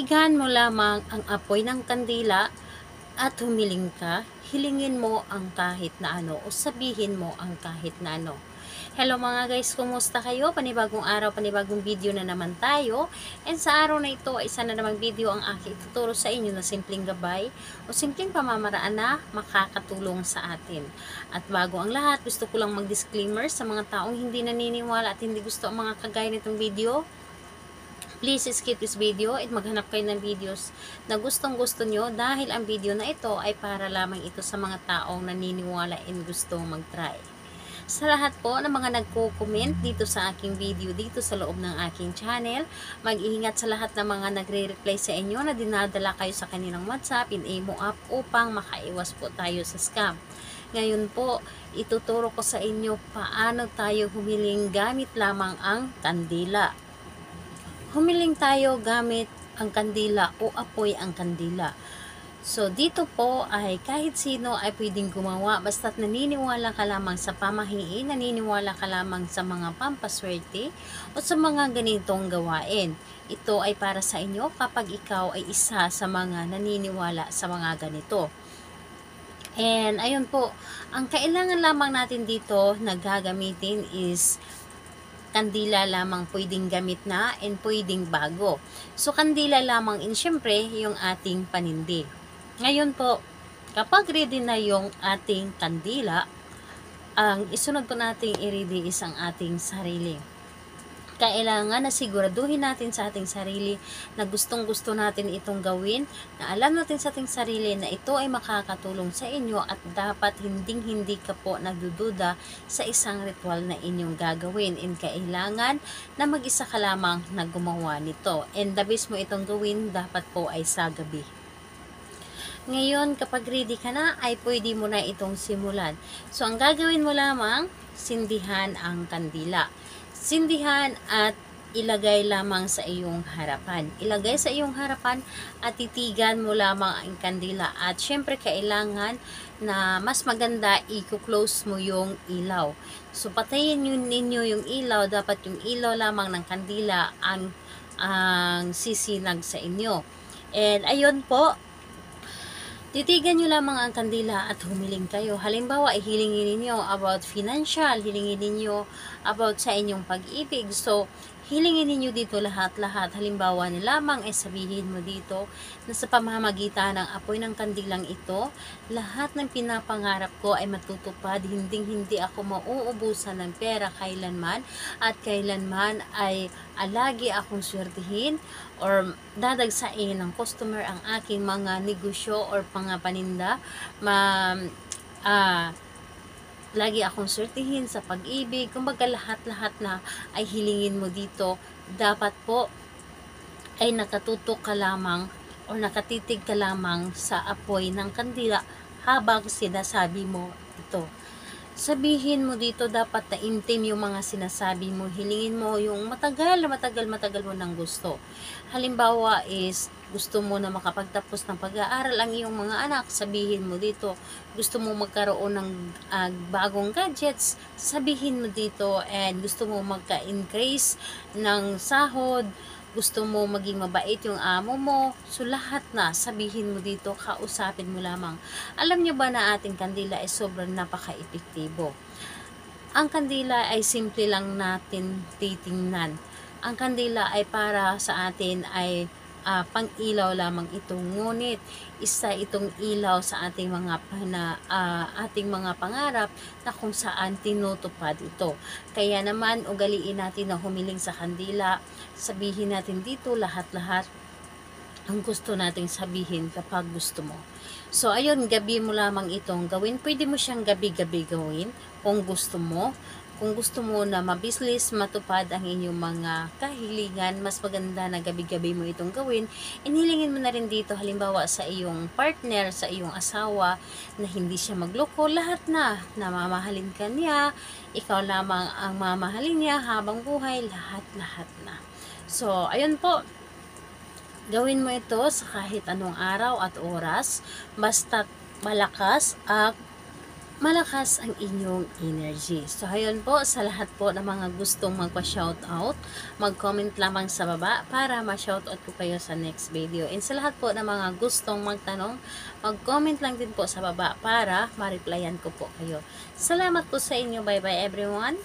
Titigan mo lamang ang apoy ng kandila at humiling ka, hilingin mo ang kahit na ano o sabihin mo ang kahit na ano. Hello mga guys, kumusta kayo? Panibagong araw, panibagong video na naman tayo. And sa araw na ito, isa na namang video ang aking ituturo sa inyo na simpleng gabay o simpleng pamamaraan na makakatulong sa atin. At bago ang lahat, gusto ko lang mag-disclaimer sa mga taong hindi naniniwala at hindi gusto ang mga kagaya nitong video. Please skip this video at maghanap kayo ng videos na gustong gusto nyo dahil ang video na ito ay para lamang ito sa mga taong naniniwala and gustong mag-try. Sa lahat po ng mga nagko-comment dito sa aking video dito sa loob ng aking channel, mag-iingat sa lahat ng mga nagre-reply sa inyo na dinadala kayo sa kanilang WhatsApp in Imo app upang makaiwas po tayo sa scam. Ngayon po, ituturo ko sa inyo paano tayo humiling gamit lamang ang kandila. Humiling tayo gamit ang kandila o apoy ang kandila. So, dito po ay kahit sino ay pwedeng gumawa basta't naniniwala ka lamang sa pamahiin, naniniwala ka lamang sa mga pampaswerte o sa mga ganitong gawain. Ito ay para sa inyo kapag ikaw ay isa sa mga naniniwala sa mga ganito. And ayun po, ang kailangan lamang natin dito na gagamitin is kandila lamang pwedeng gamit na and pwedeng bago. So, kandila lamang and syempre yung ating panindi. Ngayon po, kapag ready na yung ating kandila, ang isunod po nating i-ready is ang ating sarili. Kailangan na siguraduhin natin sa ating sarili na gustong-gusto natin itong gawin, na alam natin sa ating sarili na ito ay makakatulong sa inyo at dapat hinding-hindi ka po nagdududa sa isang ritual na inyong gagawin and kailangan na mag-isa ka lamang na gumawa nito. And the best mo itong gawin dapat po ay sa gabi. Ngayon, kapag ready ka na, ay pwede mo na itong simulan. So, ang gagawin mo lamang, sindihan ang kandila. Sindihan at ilagay lamang sa iyong harapan. Ilagay sa iyong harapan at titigan mo lamang ang kandila. At syempre, kailangan na mas maganda, i-close mo yung ilaw. So, patayin ninyo yung ilaw. Dapat yung ilaw lamang ng kandila ang sisinag sa inyo. And ayun po, titigan nyo lamang ang kandila at humiling kayo. Halimbawa, hilingin ninyo about financial, hilingin ninyo about sa inyong pag-ibig. So, hilingin ninyo dito lahat-lahat. Halimbawa na lamang ay sabihin mo dito na sa pamamagitan ng apoy ng kandilang ito, lahat ng pinapangarap ko ay matutupad. Hinding-hindi ako mauubusan ng pera kailanman at kailanman ay lagi akong swertihin or dadagsain ng customer ang aking mga negosyo or mga paninda. Lagi akong swertihin sa pag-ibig. Kumbaga lahat-lahat na ay hilingin mo dito. Dapat po ay nakatutok ka lamang o nakatitig ka lamang sa apoy ng kandila habang sinasabi mo ito. Sabihin mo dito, dapat na intim yung mga sinasabi mo. Hilingin mo yung matagal mo ng gusto. Halimbawa is, gusto mo na makapagtapos ng pag-aaral ang iyong mga anak. Sabihin mo dito, gusto mo magkaroon ng bagong gadgets. Sabihin mo dito, and gusto mo magka-increase ng sahod. Gusto mo maging mabait yung amo mo. So, lahat na sabihin mo dito, kausapin mo lamang. Alam nyo ba na ating kandila ay sobrang napaka-epektibo? Ang kandila ay simple lang natin titingnan. Ang kandila ay para sa atin ay pang-ilaw lamang ito. Ngunit, isa itong ilaw sa ating ating mga pangarap na kung saan tinutupad ito. Kaya naman, ugaliin natin na humiling sa kandila. Sabihin natin dito lahat-lahat ang gusto nating sabihin kapag gusto mo. So, ayun, gabi mo lamang itong gawin. Pwede mo siyang gabi-gabi gawin kung gusto mo. Kung gusto mo na mabislis, matupad ang inyong mga kahilingan, mas maganda na gabi-gabi mo itong gawin. Inhilingin mo na rin dito, halimbawa sa iyong partner, sa iyong asawa, na hindi siya magloko, lahat na mamahalin ka niya, ikaw lamang ang mamahalin niya habang buhay, lahat-lahat na. So, ayun po. Gawin mo ito sa kahit anong araw at oras, basta malakas ang malakas ang inyong energy. So, ayun po, sa lahat po ng mga gustong magpa-shoutout, mag-comment lamang sa baba para ma-shoutout ko kayo sa next video. And sa lahat po ng mga gustong magtanong, mag-comment lang din po sa baba para ma-replyan ko po kayo. Salamat po sa inyo. Bye-bye everyone!